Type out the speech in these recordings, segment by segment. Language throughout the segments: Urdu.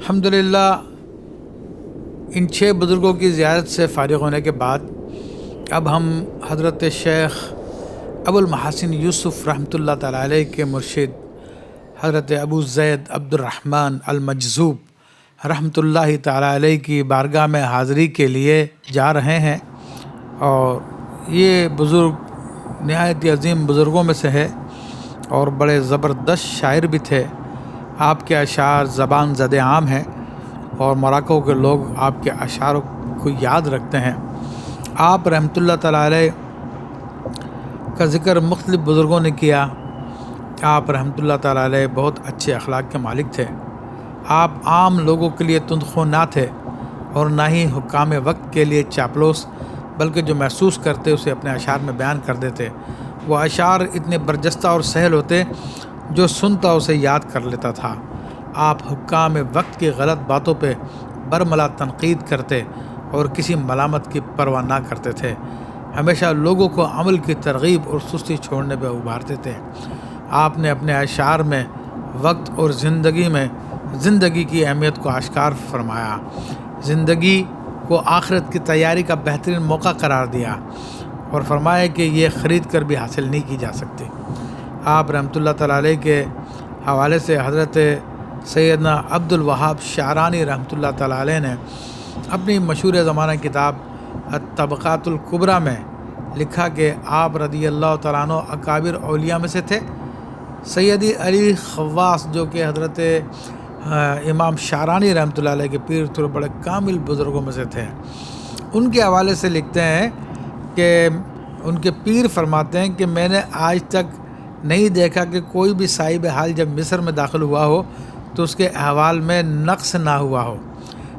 الحمدللہ ان 6 بزرگوں کی زیارت سے فارغ ہونے کے بعد اب ہم حضرت شیخ ابو المحاسن یوسف رحمۃ اللہ تعالیٰ علیہ کے مرشد حضرت ابو زید عبد الرحمن المجذوب رحمۃ اللہ تعالیٰ علیہ کی بارگاہ میں حاضری کے لیے جا رہے ہیں، اور یہ بزرگ نہایت عظیم بزرگوں میں سے ہے اور بڑے زبردست شاعر بھی تھے۔ آپ کے اشعار زبان زد عام ہیں اور مراکوں کے لوگ آپ کے اشعار کو یاد رکھتے ہیں۔ آپ رحمۃ اللہ تعالیٰ علیہ کا ذکر مختلف بزرگوں نے کیا۔ آپ رحمۃ اللہ تعالیٰ علیہ بہت اچھے اخلاق کے مالک تھے۔ آپ عام لوگوں کے لیے تندخو نہ تھے اور نہ ہی حکام وقت کے لیے چاپلوس، بلکہ جو محسوس کرتے اسے اپنے اشعار میں بیان کر دیتے۔ وہ اشعار اتنے برجستہ اور سہل ہوتے جو سنتا اسے یاد کر لیتا تھا۔ آپ حکام وقت کی غلط باتوں پہ برملا تنقید کرتے اور کسی ملامت کی پرواہ نہ کرتے تھے۔ ہمیشہ لوگوں کو عمل کی ترغیب اور سستی چھوڑنے پہ ابھارتے تھے۔ آپ نے اپنے اشعار میں وقت اور زندگی کی اہمیت کو آشکار فرمایا، زندگی کو آخرت کی تیاری کا بہترین موقع قرار دیا اور فرمایا کہ یہ خرید کر بھی حاصل نہیں کی جا سکتی۔ آپ رحمۃ اللہ تعالیٰ علیہ کے حوالے سے حضرت سیدنا عبد الوہاب شعرانی رحمۃ اللہ تعالیٰ علیہ نے اپنی مشہور زمانہ کتاب الطبقات الکبریٰ میں لکھا کہ آپ رضی اللہ تعالیٰ عنہ اکابر اولیاء میں سے تھے۔ سیدی علی خواص جو کہ حضرت امام شعرانی رحمۃ اللہ علیہ کے پیر تھے، بڑے کامل بزرگوں میں سے تھے۔ ان کے حوالے سے لکھتے ہیں کہ ان کے پیر فرماتے ہیں کہ میں نے آج تک نہیں دیکھا کہ کوئی بھی صاحب حال جب مصر میں داخل ہوا ہو تو اس کے احوال میں نقص نہ ہوا ہو،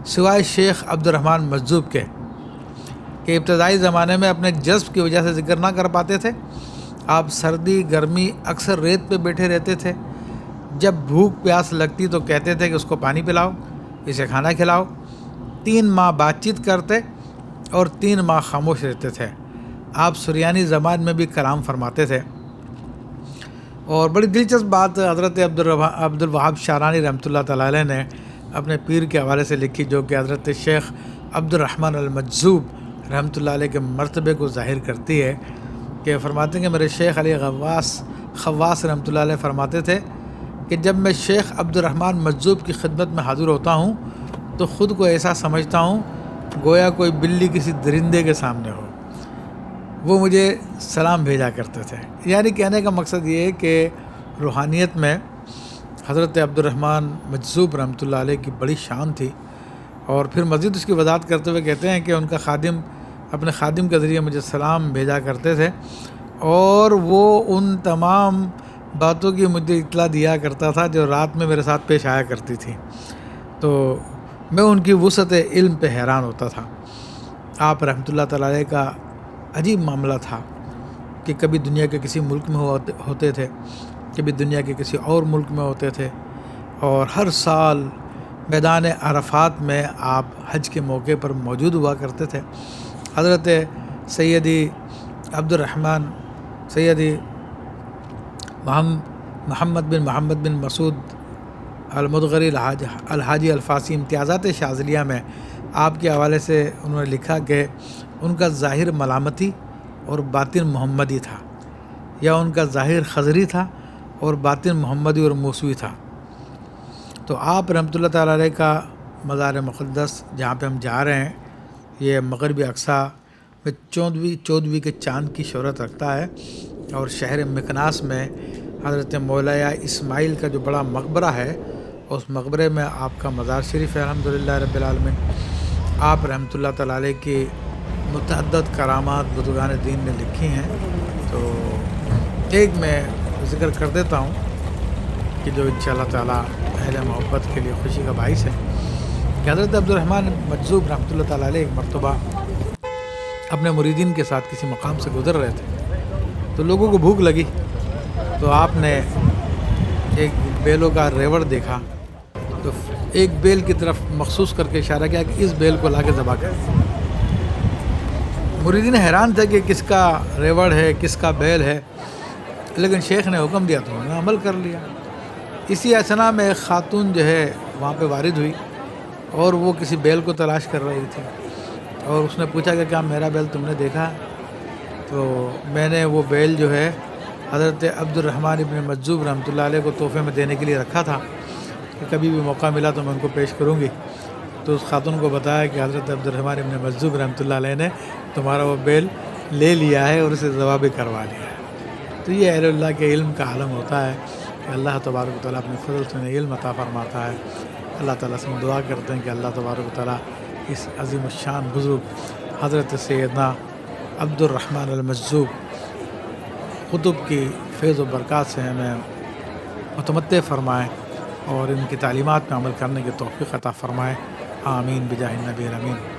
سوائے شیخ عبد الرحمن مجذوب کے، کہ ابتدائی زمانے میں اپنے جذب کی وجہ سے ذکر نہ کر پاتے تھے۔ آپ سردی گرمی اکثر ریت پہ بیٹھے رہتے تھے۔ جب بھوک پیاس لگتی تو کہتے تھے کہ اس کو پانی پلاؤ، اسے کھانا کھلاؤ۔ 3 ماہ بات چیت کرتے اور 3 ماہ خاموش رہتے تھے۔ آپ سریانی زبان میں بھی کلام فرماتے تھے۔ اور بڑی دلچسپ بات حضرت عبد الوہاب شعرانی رحمۃ اللہ تعالیٰ علیہ نے اپنے پیر کے حوالے سے لکھی، جو کہ حضرت شیخ عبد الرحمن المجذوب رحمۃ اللہ علیہ کے مرتبے کو ظاہر کرتی ہے، کہ فرماتے ہیں کہ میرے شیخ علی خواص رحمۃ اللہ علیہ فرماتے تھے کہ جب میں شیخ عبد الرحمن مجذوب کی خدمت میں حاضر ہوتا ہوں تو خود کو ایسا سمجھتا ہوں گویا کوئی بلی کسی درندے کے سامنے ہو۔ وہ مجھے سلام بھیجا کرتے تھے۔ یعنی کہنے کا مقصد یہ ہے کہ روحانیت میں حضرت عبد الرحمن مجذوب رحمۃ اللہ علیہ کی بڑی شان تھی۔ اور پھر مزید اس کی وضاحت کرتے ہوئے کہتے ہیں کہ ان کا خادم اپنے خادم کے ذریعے مجھے سلام بھیجا کرتے تھے، اور وہ ان تمام باتوں کی مجھے اطلاع دیا کرتا تھا جو رات میں میرے ساتھ پیش آیا کرتی تھی۔ تو میں ان کی وسعت علم پہ حیران ہوتا تھا۔ آپ رحمۃ اللہ تعالیٰ علیہ کا عجیب معاملہ تھا کہ کبھی دنیا کے کسی ملک میں ہوتے تھے، کبھی دنیا کے کسی اور ملک میں ہوتے تھے، اور ہر سال میدان عرفات میں آپ حج کے موقع پر موجود ہوا کرتے تھے۔ حضرت سیدی محمد بن مسعود المدغری الحاجی الفاسی امتیازات شاذلیہ میں آپ کے حوالے سے انہوں نے لکھا کہ ان کا ظاہر ملامتی اور باطن محمدی تھا، یا ان کا ظاہر خضری تھا اور باطن محمدی اور موسوی تھا۔ تو آپ رحمۃ اللہ تعالیٰ علیہ کا مزار مقدس جہاں پہ ہم جا رہے ہیں، یہ مغربی اقصیٰ میں 14ویں کے چاند کی شہرت رکھتا ہے، اور شہر مکناس میں حضرت مولایا اسماعیل کا جو بڑا مقبرہ ہے، اس مقبرے میں آپ کا مزار شریف ہے الحمدللہ رب العالمین۔ آپ رحمۃ اللہ تعالیٰ علیہ کی متعدد کرامات بزرگان دین نے لکھی ہیں، تو ایک میں ذکر کر دیتا ہوں کہ جو انشاءاللہ تعالیٰ اہل محبت کے لیے خوشی کا باعث ہے، کہ حضرت عبد الرحمن مجذوب رحمۃ اللہ تعالیٰ علیہ ایک مرتبہ اپنے مریدین کے ساتھ کسی مقام سے گزر رہے تھے، تو لوگوں کو بھوک لگی، تو آپ نے ایک بیلوں کا ریوڑ دیکھا، تو ایک بیل کی طرف مخصوص کر کے اشارہ کیا کہ اس بیل کو لا کے ذبح کر۔ مریدین حیران تھے کہ کس کا ریوڑ ہے، کس کا بیل ہے، لیکن شیخ نے حکم دیا تو انہوں نے عمل کر لیا۔ اسی اثنا میں ایک خاتون جو ہے وہاں پہ وارد ہوئی، اور وہ کسی بیل کو تلاش کر رہی تھی، اور اس نے پوچھا کہ کیا میرا بیل تم نے دیکھا؟ تو میں نے وہ بیل جو ہے حضرت عبد الرحمن ابن مجذوب رحمۃ اللہ علیہ کو تحفے میں دینے کے لیے رکھا تھا کہ کبھی بھی موقع ملا تو میں ان کو پیش کروں گی۔ تو اس خاتون کو بتایا کہ حضرت عبد الرحمن ابن مجذوب رحمۃ اللہ علیہ نے تمہارا وہ بیل لے لیا ہے اور اسے ذبح بھی کروا لیا ہے۔ تو یہ اہل اللہ کے علم کا عالم ہوتا ہے کہ اللہ تبارک و تعالیٰ اپنے فضل سے انہیں علم عطا فرماتا ہے۔ اللہ تعالیٰ سے ہم دعا کرتے ہیں کہ اللہ تبارک و تعالیٰ اس عظیم الشان بزرگ حضرت سیدنا عبد الرحمن المجذوب قطب کی فیض و برکات سے ہمیں متمتع فرمائے اور ان کی تعلیمات میں عمل کرنے کی توفیق عطا فرمائے۔ آمین بجاہ النبی الامین۔